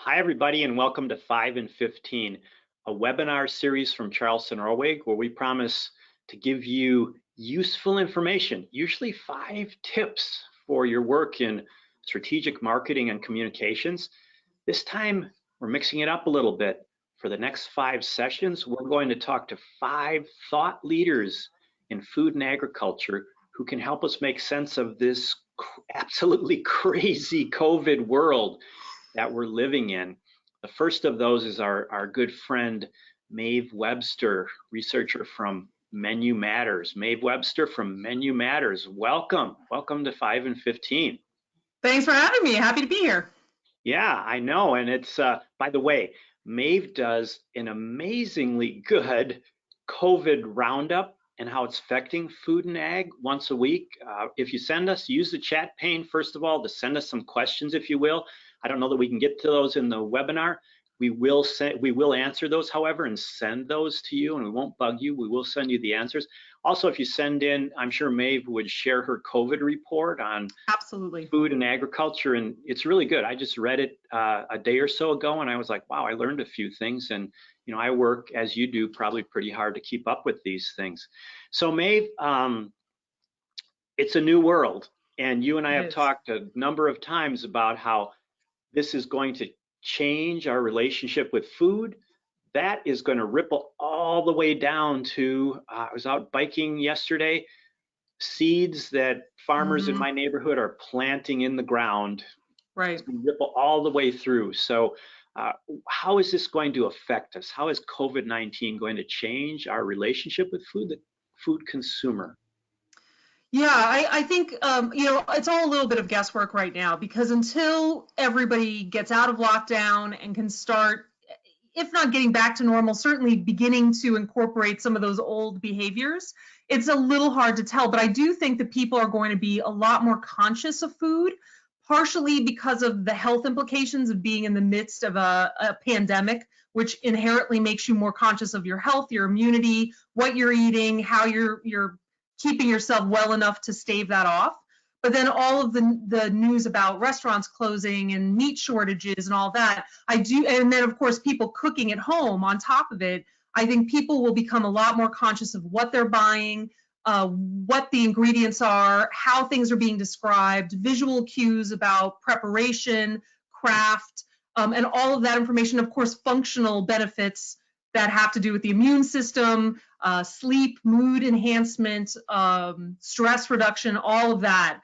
Hi, everybody, and welcome to 5 and 15, a webinar series from Charleston, Orwig, where we promise to give you useful information, usually 5 tips for your work in strategic marketing and communications. This time, we're mixing it up a little bit. For the next 5 sessions, we're going to talk to 5 thought leaders in food and agriculture who can help us make sense of this absolutely crazy COVID world that we're living in. The first of those is our good friend, Maeve Webster, researcher from Menu Matters. Maeve Webster from Menu Matters, welcome. Welcome to 5 and 15. Thanks for having me. Happy to be here. Yeah, I know. And it's, by the way, Maeve does an amazingly good COVID roundup and how it's affecting food and ag once a week. If you send us, use the chat pane, first of all, to send us some questions, if you will. I don't know that we can get to those in the webinar. We will answer those, however, and send those to you, and we won't bug you. We will send you the answers. Also, if you send in, I'm sure Maeve would share her COVID report on Absolutely food and agriculture, and it's really good. I just read it a day or so ago, and I was like, wow, I learned a few things. And you know, I work, as you do, probably pretty hard to keep up with these things. So Maeve, it's a new world, and you and I have talked a number of times about how this is going to change our relationship with food. That is going to ripple all the way down to, I was out biking yesterday, seeds that farmers in my neighborhood are planting in the ground. Right. Ripple all the way through. So how is this going to affect us? How is COVID-19 going to change our relationship with food, the food consumer? Yeah, I think, it's all a little bit of guesswork right now, because until everybody gets out of lockdown and can start, if not getting back to normal, certainly beginning to incorporate some of those old behaviors, it's a little hard to tell. But I do think that people are going to be a lot more conscious of food, partially because of the health implications of being in the midst of a pandemic, which inherently makes you more conscious of your health, your immunity, what you're eating, how you're keeping yourself well enough to stave that off. But then all of the news about restaurants closing and meat shortages and all that, and then of course people cooking at home on top of it, I think people will become a lot more conscious of what they're buying, what the ingredients are, how things are being described, visual cues about preparation, craft, and all of that information. Of course, functional benefits that have to do with the immune system, sleep, mood enhancement, stress reduction, all of that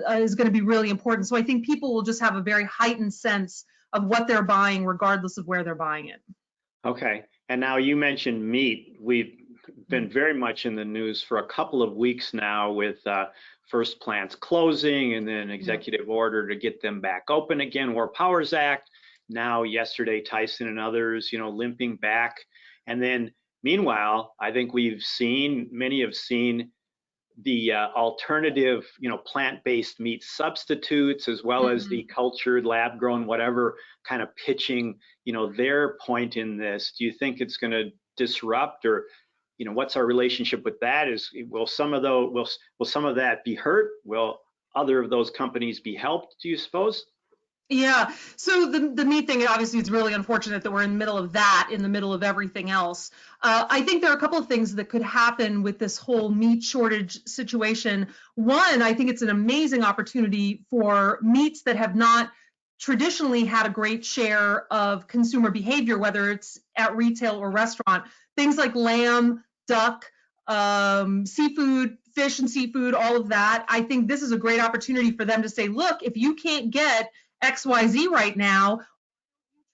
is going to be really important. So I think people will just have a very heightened sense of what they're buying, regardless of where they're buying it. Okay, and now you mentioned meat. We've been very much in the news for a couple of weeks now with first plants closing and then executive order to get them back open again, War Powers Act. Now yesterday, Tyson and others, limping back. And then meanwhile, I think many have seen the alternative, plant-based meat substitutes, as well as the cultured, lab-grown, whatever, kind of pitching, their point in this. Do you think it's going to disrupt, or, what's our relationship with that? Will some of that be hurt? Will other of those companies be helped, do you suppose? Yeah, so the meat thing, obviously, it's really unfortunate that we're in the middle of that, in the middle of everything else. I think there are a couple of things that could happen with this whole meat shortage situation. One, I think it's an amazing opportunity for meats that have not traditionally had a great share of consumer behavior, whether it's at retail or restaurant. Things like lamb, duck, seafood, fish and seafood, all of that. I think this is a great opportunity for them to say, look, if you can't get XYZ right now,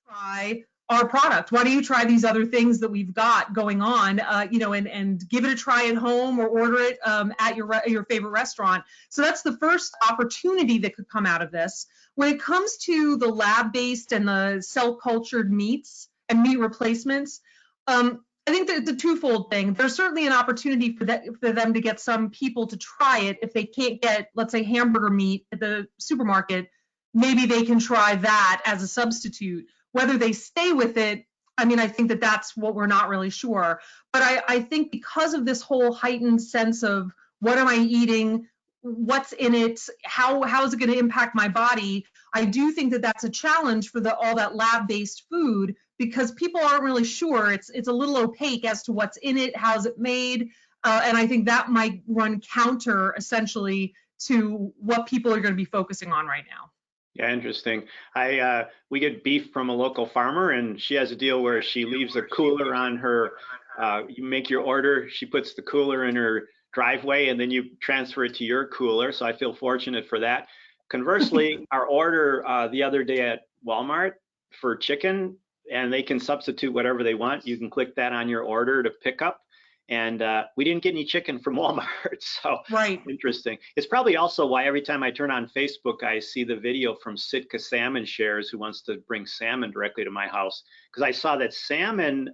try our product. Why don't you try these other things that we've got going on, and give it a try at home or order it at your favorite restaurant. So that's the first opportunity that could come out of this. When it comes to the lab-based and the cell-cultured meats and meat replacements, I think the twofold thing. There's certainly an opportunity for them to get some people to try it if they can't get, let's say, hamburger meat at the supermarket. Maybe they can try that as a substitute. Whether they stay with it, I think that's what we're not really sure. But I think because of this whole heightened sense of what am I eating, what's in it, how is it going to impact my body, I do think that that's a challenge for all that lab-based food, because people aren't really sure. It's a little opaque as to what's in it, how's it made, and I think that might run counter essentially to what people are going to be focusing on right now. Yeah, interesting. We get beef from a local farmer, and she has a deal where she leaves a cooler on her. You make your order, she puts the cooler in her driveway, and then you transfer it to your cooler. So I feel fortunate for that. Conversely, our order the other day at Walmart for chicken, and they can substitute whatever they want. You can click that on your order to pick up. And we didn't get any chicken from Walmart, so Right. interesting. It's probably also why every time I turn on Facebook, I see the video from Sitka Salmon Shares, who wants to bring salmon directly to my house, because I saw that salmon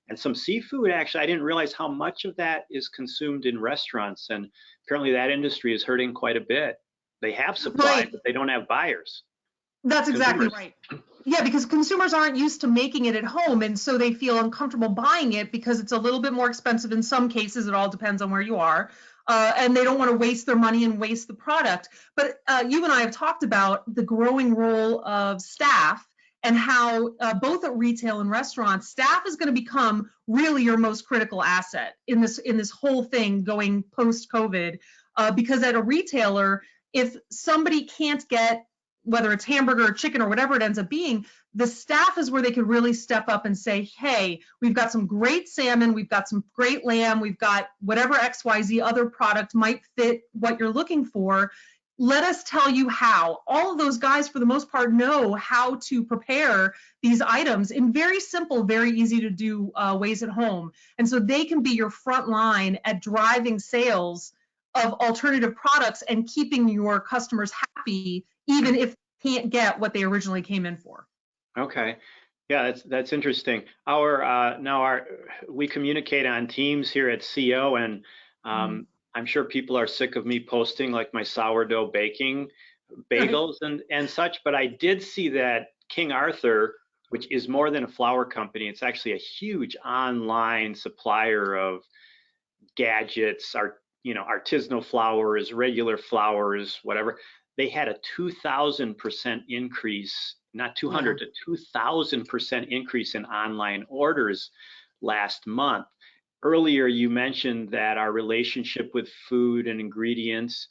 and some seafood, actually, I didn't realize how much of that is consumed in restaurants, and apparently that industry is hurting quite a bit. They have supply, Right. but they don't have buyers. That's exactly Consumers. right. Yeah, because consumers aren't used to making it at home, and so they feel uncomfortable buying it because it's a little bit more expensive in some cases. It all depends on where you are. And they don't want to waste their money and waste the product. But you and I have talked about the growing role of staff, and how both at retail and restaurants, staff is going to become really your most critical asset in this whole thing going post-COVID. Because at a retailer, if somebody can't get, whether it's hamburger or chicken or whatever it ends up being, the staff is where they can really step up and say, hey, we've got some great salmon, we've got some great lamb, we've got whatever XYZ other product might fit what you're looking for. Let us tell you how. All of those guys, for the most part, know how to prepare these items in very simple, very easy to do ways at home. And so they can be your front line at driving sales of alternative products and keeping your customers happy, even if they can't get what they originally came in for. Okay. Yeah, that's interesting. We communicate on Teams here at CO, and I'm sure people are sick of me posting like my sourdough baking bagels and such, but I did see that King Arthur, which is more than a flour company, it's actually a huge online supplier of gadgets, artisanal flours, regular flours, whatever. They had a 2,000% increase, not 200 to 2,000% increase in online orders last month. Earlier, you mentioned that our relationship with food and ingredients,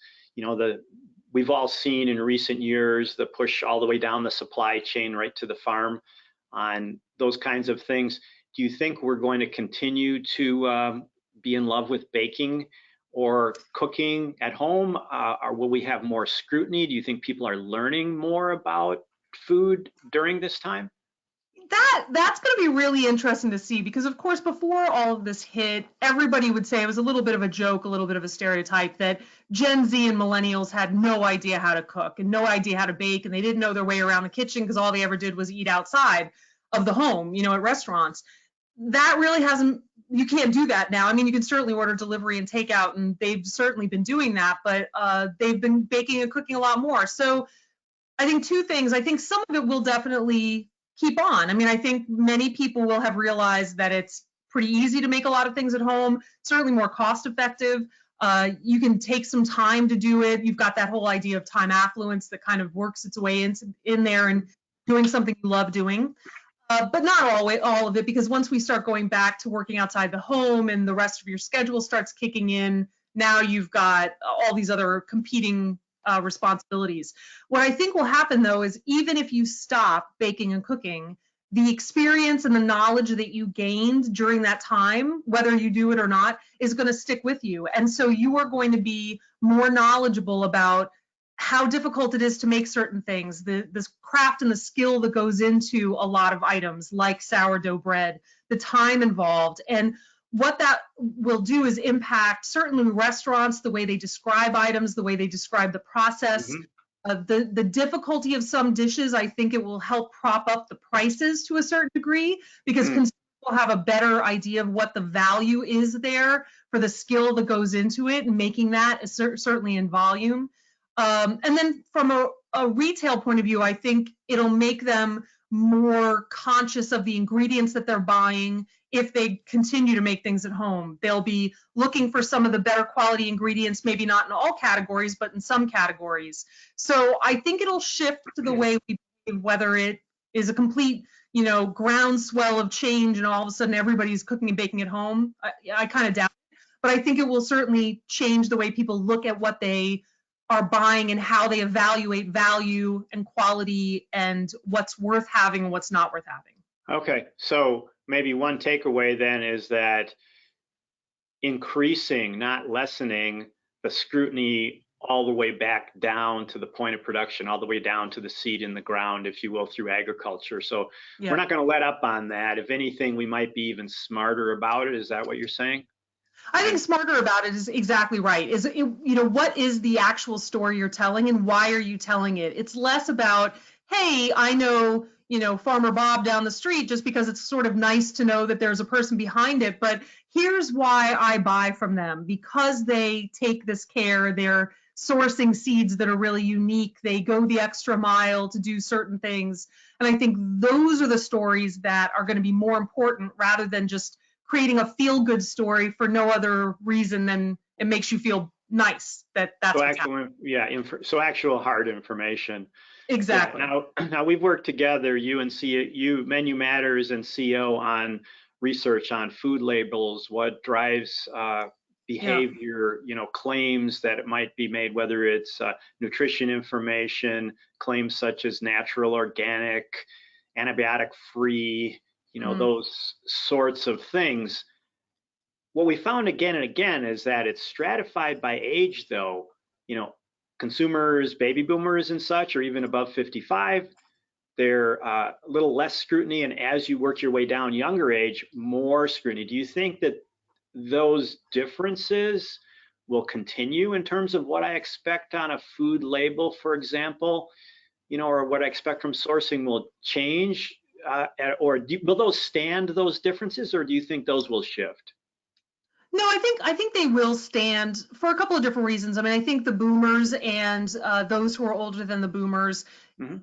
we've all seen in recent years the push all the way down the supply chain right to the farm on those kinds of things. Do you think we're going to continue to be in love with baking or cooking at home, or will we have more scrutiny? Do you think people are learning more about food during this time? That's going to be really interesting to see, because of course before all of this hit, everybody would say, it was a little bit of a joke, a little bit of a stereotype, that Gen Z and millennials had no idea how to cook and no idea how to bake, and they didn't know their way around the kitchen because all they ever did was eat outside of the home, at restaurants. That really hasn't, you can't do that now. I mean, you can certainly order delivery and takeout, and they've certainly been doing that, but they've been baking and cooking a lot more. So I think two things. I think some of it will definitely keep on. I mean, I think many people will have realized that it's pretty easy to make a lot of things at home, certainly more cost effective. You can take some time to do it. You've got that whole idea of time affluence that kind of works its way in there, and doing something you love doing. But not all of it, because once we start going back to working outside the home and the rest of your schedule starts kicking in, now you've got all these other competing responsibilities. What I think will happen, though, is even if you stop baking and cooking, the experience and the knowledge that you gained during that time, whether you do it or not, is going to stick with you. And so you are going to be more knowledgeable about how difficult it is to make certain things, this craft and the skill that goes into a lot of items like sourdough bread, the time involved. And what that will do is impact certainly restaurants, the way they describe items, the way they describe the process. The difficulty of some dishes, I think it will help prop up the prices to a certain degree, because consumers will have a better idea of what the value is there for the skill that goes into it, and making that certainly in volume. And then from a retail point of view, I think it'll make them more conscious of the ingredients that they're buying if they continue to make things at home. They'll be looking for some of the better quality ingredients, maybe not in all categories, but in some categories. So I think it'll shift to the way we behave, whether it is a complete, groundswell of change and all of a sudden everybody's cooking and baking at home. I kind of doubt it, but I think it will certainly change the way people look at what they are buying and how they evaluate value and quality and what's worth having and what's not worth having. Okay, so maybe one takeaway then is that increasing, not lessening, the scrutiny all the way back down to the point of production, all the way down to the seed in the ground, if you will, through agriculture. So Yeah. We're not going to let up on that. If anything, we might be even smarter about it. Is that what you're saying? I think smarter about it is exactly right. What is the actual story you're telling and why are you telling it? It's less about, hey, I know, Farmer Bob down the street just because it's sort of nice to know that there's a person behind it, but here's why I buy from them. Because they take this care, they're sourcing seeds that are really unique, they go the extra mile to do certain things. And I think those are the stories that are going to be more important rather than just creating a feel-good story for no other reason than it makes you feel nice. That's so what's actual, happening. so actual hard information. Exactly. Yeah, now we've worked together, you and Menu Matters and CO, on research on food labels, what drives behavior, claims that it might be made, whether it's nutrition information, claims such as natural, organic, antibiotic-free, those sorts of things. What we found again and again is that it's stratified by age, though. Consumers, baby boomers and such, or even above 55, they're a little less scrutiny, and as you work your way down younger age, more scrutiny. Do you think that those differences will continue in terms of what I expect on a food label, for example, or what I expect from sourcing will change, or will those stand, those differences, or do you think those will shift? No, I think they will stand for a couple of different reasons. I mean, I think the boomers and those who are older than the boomers, Mm-hmm.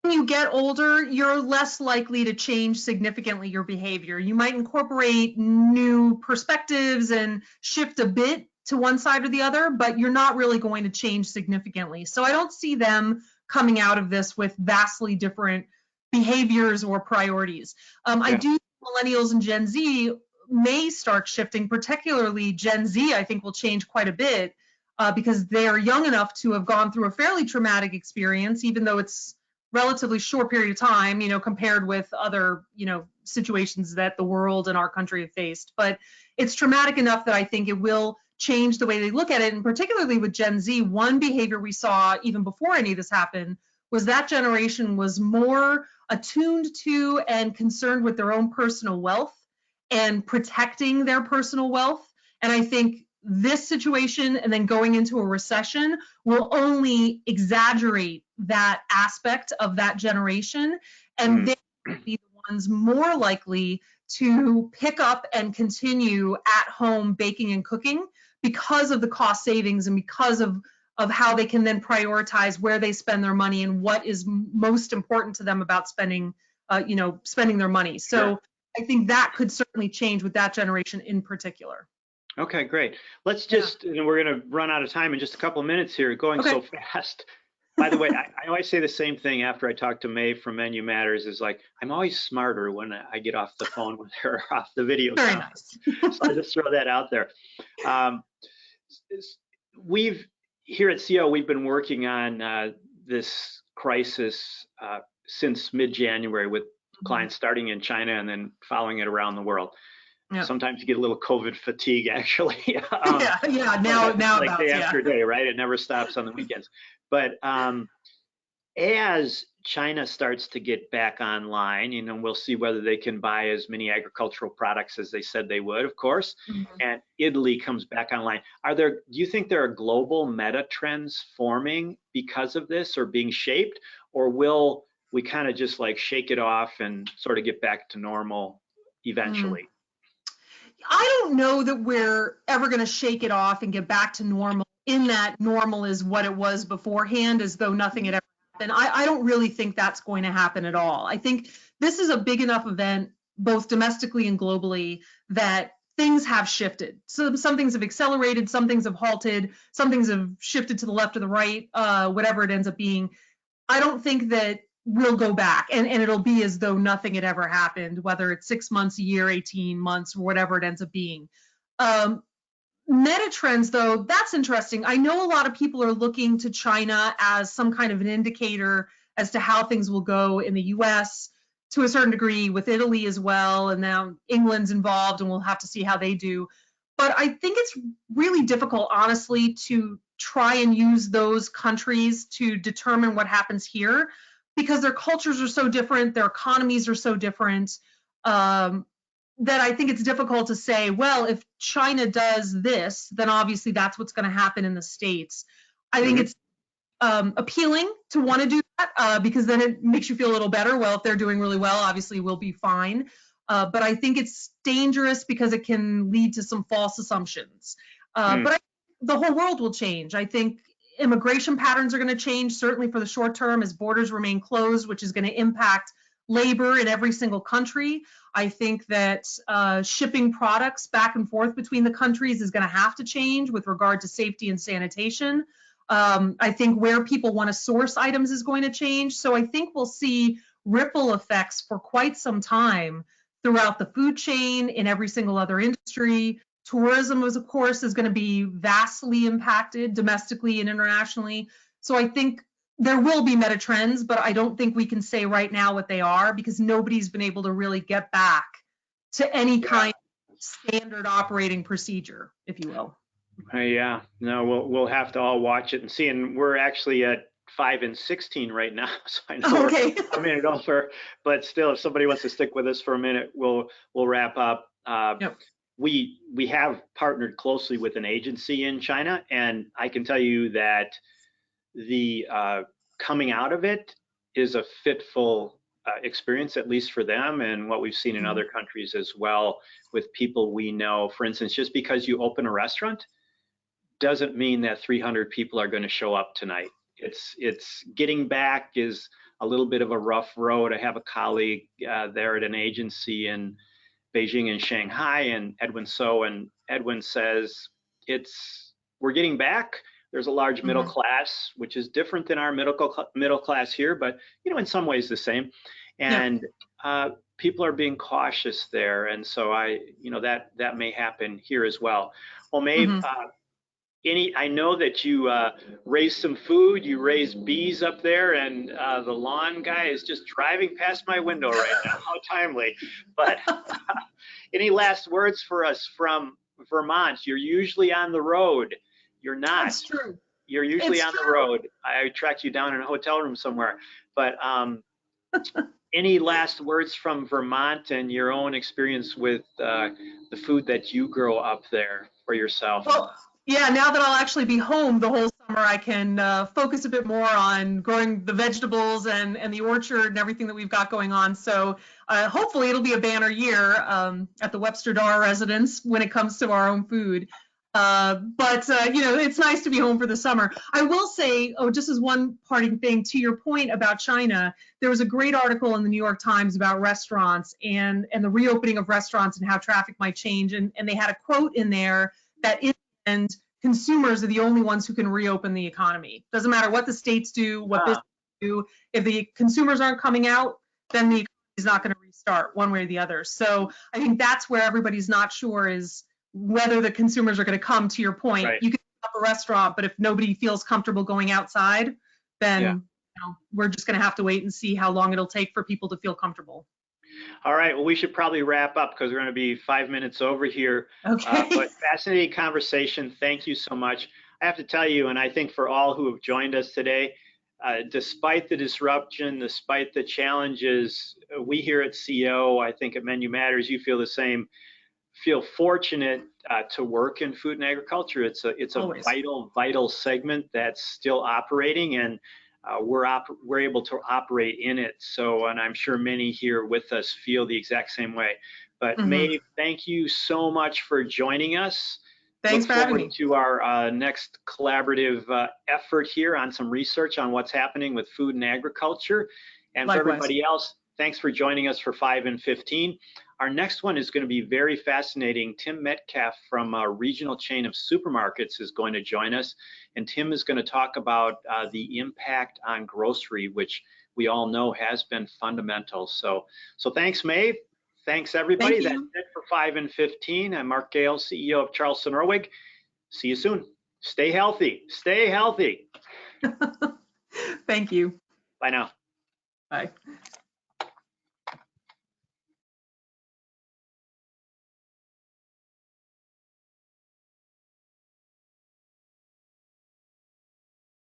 when you get older, you're less likely to change significantly your behavior. You might incorporate new perspectives and shift a bit to one side or the other, but you're not really going to change significantly. So I don't see them coming out of this with vastly different behaviors or priorities. I do think millennials and Gen Z may start shifting, particularly Gen Z, I think will change quite a bit because they are young enough to have gone through a fairly traumatic experience, even though it's relatively short period of time, compared with other, situations that the world and our country have faced. But it's traumatic enough that I think it will change the way they look at it. And particularly with Gen Z, one behavior we saw even before any of this happened was that generation was more attuned to and concerned with their own personal wealth and protecting their personal wealth. And I think this situation and then going into a recession will only exaggerate that aspect of that generation. And they will be the ones more likely to pick up and continue at home baking and cooking because of the cost savings and because of how they can then prioritize where they spend their money and what is most important to them about spending their money. So I think that could certainly change with that generation in particular. Okay, great. Let's just, we're going to run out of time in just a couple of minutes here, going so fast. By the way, I always say the same thing after I talk to Maeve from Menu Matters, is like, I'm always smarter when I get off the phone with her, off the video. Very nice. So I just throw that out there. Here at CO, we've been working on this crisis since mid-January with clients starting in China and then following it around the world. Yeah. Sometimes you get a little COVID fatigue, actually. Now like day after day, right? It never stops on the weekends. But as China starts to get back online, we'll see whether they can buy as many agricultural products as they said they would, of course. And Italy comes back online. Do you think there are global meta trends forming because of this or being shaped, or will we kind of just like shake it off and sort of get back to normal eventually? I don't know that we're ever going to shake it off and get back to normal, in that normal is what it was beforehand, as though nothing had ever And I don't really think that's going to happen at all. I think this is a big enough event, both domestically and globally, that things have shifted. So some things have accelerated, some things have halted, some things have shifted to the left or the right, whatever it ends up being. I don't think that we'll go back and it'll be as though nothing had ever happened, whether it's 6 months, a year, 18 months, or whatever it ends up being. Meta trends, though, that's interesting. I know a lot of people are looking to China as some kind of an indicator as to how things will go in the US, to a certain degree with Italy as well, and now England's involved, and we'll have to see how they do. But I think it's really difficult, honestly, to try and use those countries to determine what happens here, because their cultures are so different, their economies are so different. That I think it's difficult to say, well, if China does this, then obviously that's what's going to happen in the States. I think it's appealing to want to do that because then it makes you feel a little better. Well, if they're doing really well, obviously we'll be fine. But I think it's dangerous because it can lead to some false assumptions. But the whole world will change. I think immigration patterns are going to change, certainly for the short term, as borders remain closed, which is going to impact labor in every single country. I think that shipping products back and forth between the countries is going to have to change with regard to safety and sanitation. I think where people want to source items is going to change. So I think we'll see ripple effects for quite some time throughout the food chain, in every single other industry. Tourism, of course, is going to be vastly impacted domestically and internationally. So I think there will be meta trends, but I don't think we can say right now what they are because nobody's been able to really get back to any kind of standard operating procedure, if you will. Yeah, no, we'll have to all watch it and see. And we're actually at 5 and 16 right now, so I know Okay. we're a minute over. But still, if somebody wants to stick with us for a minute, we'll wrap up. Yep. We have partnered closely with an agency in China, and I can tell you that the coming out of it is a fitful experience, at least for them, and what we've seen in other countries as well with people we know. For instance, just because you open a restaurant doesn't mean that 300 people are going to show up tonight. It's getting back is a little bit of a rough road. I have a colleague there at an agency in Beijing and Shanghai, and Edwin So, and Edwin says we're getting back. There's a large middle class, which is different than our middle class here, but in some ways the same. And people are being cautious there, and so that may happen here as well. Well, Maeve, I know that you raised some food, you raised bees up there, and the lawn guy is just driving past my window right now. How timely! But any last words for us from Vermont? You're usually on the road. You're not. That's true. You're usually on the road. I tracked you down in a hotel room somewhere. But any last words from Vermont and your own experience with the food that you grow up there for yourself? Well, yeah, now that I'll actually be home the whole summer, I can focus a bit more on growing the vegetables and the orchard and everything that we've got going on. So hopefully it'll be a banner year at the Webster Dar residence when it comes to our own food. But it's nice to be home for the summer. I will say, just as one parting thing, to your point about China, there was a great article in the New York Times about restaurants and the reopening of restaurants and how traffic might change. And they had a quote in there that in the end, consumers are the only ones who can reopen the economy. Doesn't matter what the states do, what businesses do. If the consumers aren't coming out, then the economy is not going to restart one way or the other. So I think that's where everybody's not sure is whether the consumers are going to come. To your point, you can set up a restaurant, but if nobody feels comfortable going outside, then we're just going to have to wait and see how long it'll take for people to feel comfortable. All right, well, we should probably wrap up because we're going to be 5 minutes over here. Okay. But fascinating conversation. Thank you so much. I have to tell you, and I think for all who have joined us today, despite the disruption, despite the challenges, we here at CEO, I think at Menu Matters, you feel the same, feel fortunate to work in food and agriculture. It's a vital segment that's still operating, and we're able to operate in it. So, and I'm sure many here with us feel the exact same way. But Maeve, thank you so much for joining us. Thanks Look for having forward me. to our next collaborative effort here on some research on what's happening with food and agriculture. And for Likewise. everybody else, thanks for joining us for 5 and 15. Our next one is going to be very fascinating. Tim Metcalf from a regional chain of supermarkets is going to join us. And Tim is going to talk about the impact on grocery, which we all know has been fundamental. So thanks, Maeve. Thanks, everybody. Thank That's you. it for 5 and 15. I'm Mark Gale, CEO of Charleston Orwig. See you soon. Stay healthy. Stay healthy. Thank you. Bye now. Bye.